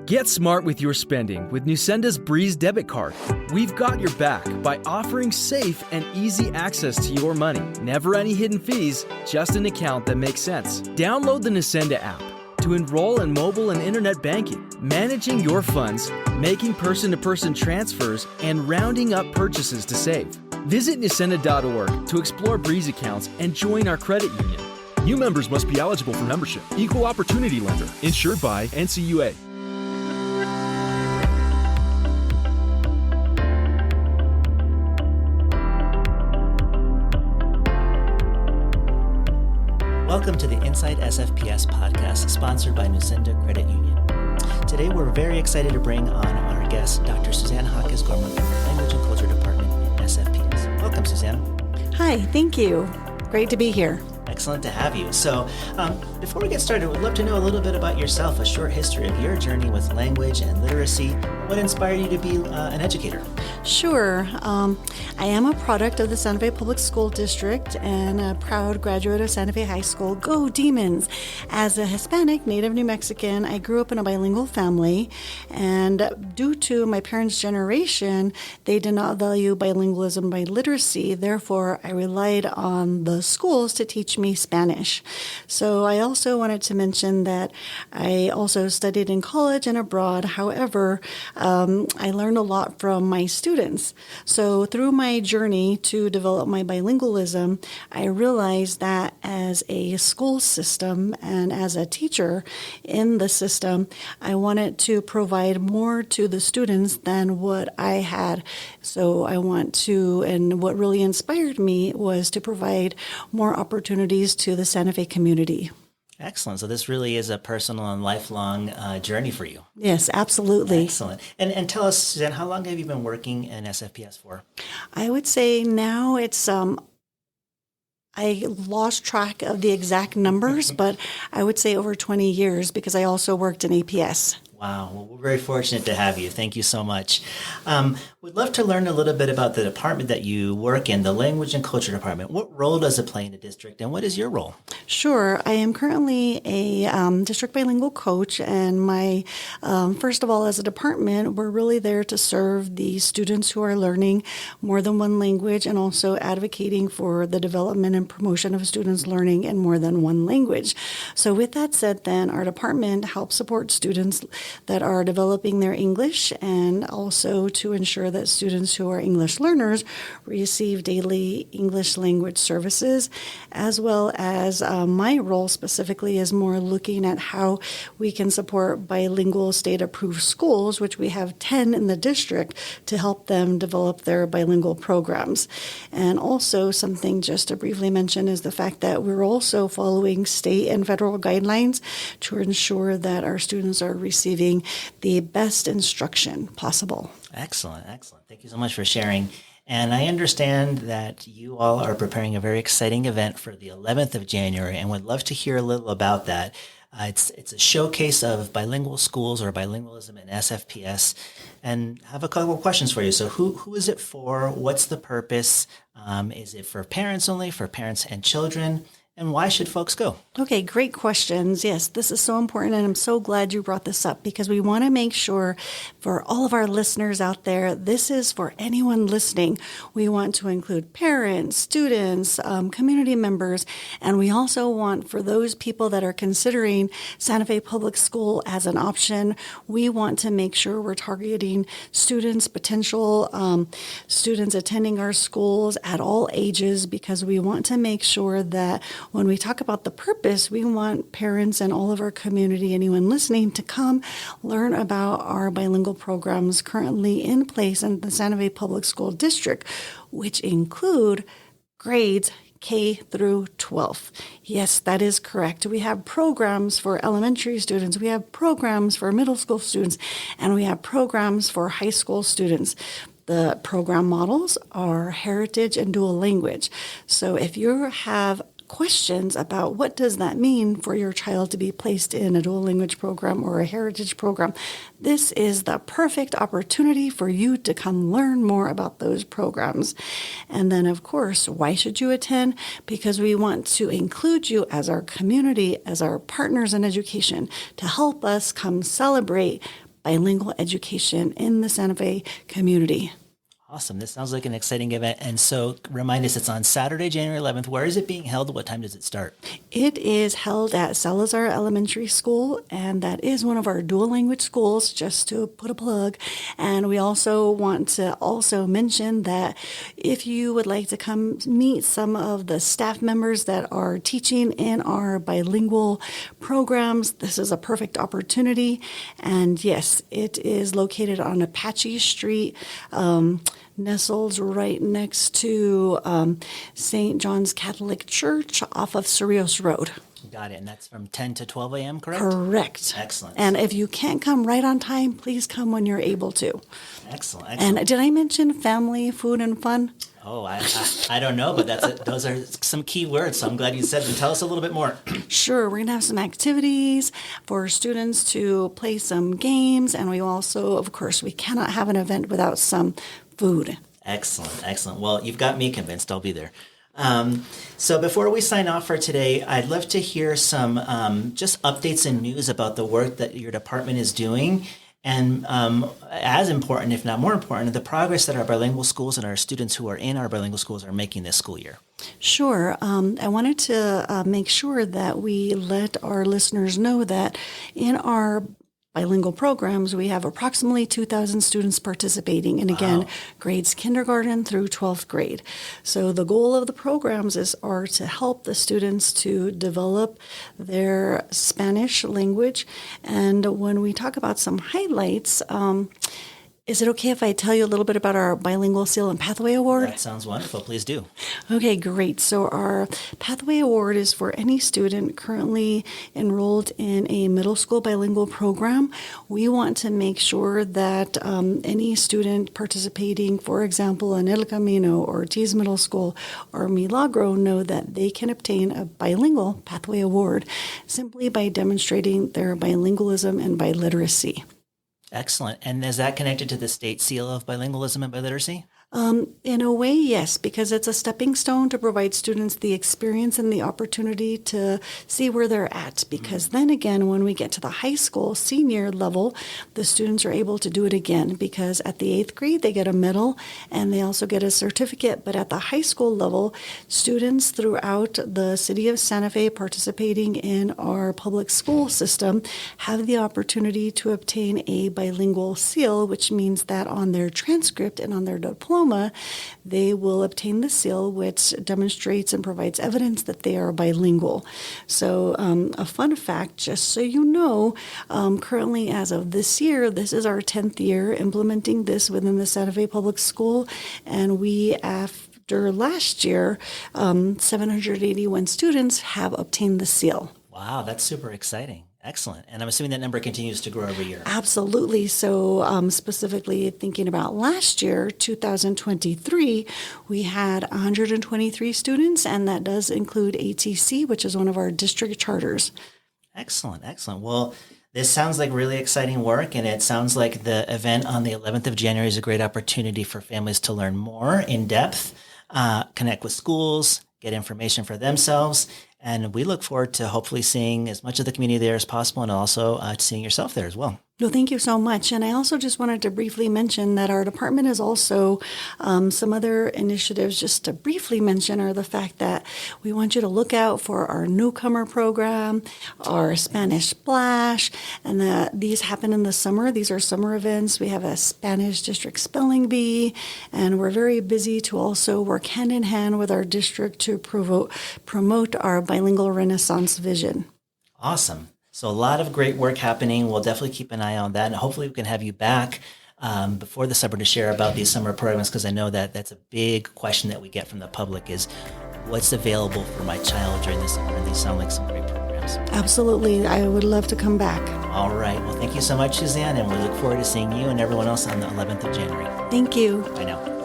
Get smart with your spending with Nucenda's Breeze debit card. We've got your back by offering safe and easy access to your money. Never any hidden fees, just an account that makes sense. Download the Nucenda app to enroll in mobile and internet banking, managing your funds, making person-to-person transfers, and rounding up purchases to save. Visit Nucenda.org to explore Breeze accounts and join our credit union. New members must be eligible for membership. Equal opportunity lender. Insured by NCUA. Welcome to the Inside SFPS podcast, sponsored by Nucenda Credit Union. Today, we're very excited to bring on our guest, Dr. Suzanne Jacques-Gorman from the Language and Culture Department in SFPS. Welcome, Suzanne. Hi, thank you. Great to be here. Excellent to have you. So, before we get started, we'd love to know a little bit about yourself, a short history of your journey with language and literacy. What inspired you to be an educator? Sure. I am a product of the Santa Fe Public School District and a proud graduate of Santa Fe High School. Go Demons! As a Hispanic, native New Mexican, I grew up in a bilingual family, and due to my parents' generation, they did not value bilingualism by literacy. Therefore, I relied on the schools to teach me Spanish. So I also wanted to mention that I also studied in college and abroad. However, I learned a lot from my students. So through my journey to develop my bilingualism, I realized that as a school system and as a teacher in the system, I wanted to provide more to the students than what I had. So I want to, and what really inspired me was to provide more opportunities to the Santa Fe community. Excellent. So this really is a personal and lifelong journey for you. Yes, absolutely. Excellent. And tell us, Suzanne, how long have you been working in SFPS for? I would say now it's, I lost track of the exact numbers, but I would say over 20 years because I also worked in APS. Wow. Well, we're very fortunate to have you. Thank you so much. We'd love to learn a little bit about the department that you work in, the Language and Culture Department. What role does it play in the district, and what is your role? Sure. I am currently a district bilingual coach, and my, first of all, as a department, we're really there to serve the students who are learning more than one language and also advocating for the development and promotion of students learning in more than one language. So with that said, then, our department helps support students that are developing their English, and also to ensure that students who are English learners receive daily English language services, as well as my role specifically is more looking at how we can support bilingual state-approved schools, which we have 10 in the district, to help them develop their bilingual programs. And also something just to briefly mention is the fact that we're also following state and federal guidelines to ensure that our students are receiving the best instruction possible. Excellent, excellent. Thank you so much for sharing. And I understand that you all are preparing a very exciting event for the 11th of January and would love to hear a little about that. It's a showcase of bilingual schools or bilingualism in SFPS, and I have a couple of questions for you. So who is it for? What's the purpose? Is it for parents only, for parents and children? And why should folks go? Okay, great questions. Yes, this is so important, and I'm so glad you brought this up because we want to make sure for all of our listeners out there, this is for anyone listening. We want to include parents, students, community members, and we also want for those people that are considering Santa Fe Public School as an option, we want to make sure we're targeting students, potential students attending our schools at all ages, because we want to make sure that when we talk about the purpose, we want parents and all of our community, anyone listening, to come learn about our bilingual programs currently in place in the Santa Fe Public School District, which include grades K through 12. Yes, that is correct. We have programs for elementary students, we have programs for middle school students, and we have programs for high school students. The program models are heritage and dual language. So if you have questions about what does that mean for your child to be placed in a dual language program or a heritage program, this is the perfect opportunity for you to come learn more about those programs. And then, of course, why should you attend? Because we want to include you as our community, as our partners in education, to help us come celebrate bilingual education in the Santa Fe community. Awesome. This sounds like an exciting event. And so remind us, it's on Saturday, January 11th. Where is it being held? What time does it start? It is held at Salazar Elementary School, and that is one of our dual language schools, just to put a plug. And we also want to also mention that if you would like to come meet some of the staff members that are teaching in our bilingual programs, this is a perfect opportunity. And yes, it is located on Apache Street, nestled right next to St. John's Catholic Church off of Cerritos Road. Got it. And that's from 10 to 12 a.m., correct? Correct. Excellent. And if you can't come right on time, please come when you're able to. Excellent. And did I mention family, food, and fun? Oh, I don't know, but those are some key words. So I'm glad you said them. Tell us a little bit more. Sure. We're going to have some activities for students to play some games. And we also, of course, we cannot have an event without some food. Excellent. Excellent. Well, you've got me convinced. I'll be there. So before we sign off for today, I'd love to hear some just updates and news about the work that your department is doing. And as important, if not more important, the progress that our bilingual schools and our students who are in our bilingual schools are making this school year. Sure. I wanted to make sure that we let our listeners know that in our bilingual programs, we have approximately 2,000 students participating, and again, grades kindergarten through 12th grade. So the goal of the programs are to help the students to develop their Spanish language. And when we talk about some highlights, is it okay if I tell you a little bit about our Bilingual Seal and Pathway Award? That sounds wonderful. Please do. Okay, great. So our Pathway Award is for any student currently enrolled in a middle school bilingual program. We want to make sure that any student participating, for example, in El Camino or Ortiz Middle School or Milagro, know that they can obtain a Bilingual Pathway Award simply by demonstrating their bilingualism and biliteracy. Excellent. And is that connected to the state seal of bilingualism and biliteracy? In a way, yes, because it's a stepping stone to provide students the experience and the opportunity to see where they're at. Because then again, when we get to the high school senior level, the students are able to do it again, because at the 8th grade, they get a medal and they also get a certificate. But at the high school level, students throughout the city of Santa Fe participating in our public school system have the opportunity to obtain a bilingual seal, which means that on their transcript and on their diploma, they will obtain the seal, which demonstrates and provides evidence that they are bilingual. So a fun fact, just so you know, currently as of this year, this is our 10th year implementing this within the Santa Fe Public School, and we after last year, 781 students have obtained the seal. Wow, that's super exciting. Excellent. And I'm assuming that number continues to grow every year. Absolutely. So specifically thinking about last year, 2023, we had 123 students, and that does include ATC, which is one of our district charters. Excellent. Excellent. Well, this sounds like really exciting work, and it sounds like the event on the 11th of January is a great opportunity for families to learn more in depth, connect with schools, get information for themselves. And we look forward to hopefully seeing as much of the community there as possible, and also seeing yourself there as well. Well, thank you so much. And I also just wanted to briefly mention that our department is also some other initiatives, just to briefly mention, are the fact that we want you to look out for our newcomer program, our Spanish Splash, and these happen in the summer. These are summer events. We have a Spanish district spelling bee, and we're very busy to also work hand in hand with our district to promote our bilingual Renaissance vision. Awesome. So a lot of great work happening. We'll definitely keep an eye on that. And hopefully we can have you back before the summer to share about these summer programs, because I know that that's a big question that we get from the public is what's available for my child during the summer. And these sound like some great programs. Absolutely. I would love to come back. All right. Well, thank you so much, Suzanne. And we look forward to seeing you and everyone else on the 11th of January. Thank you. Bye now.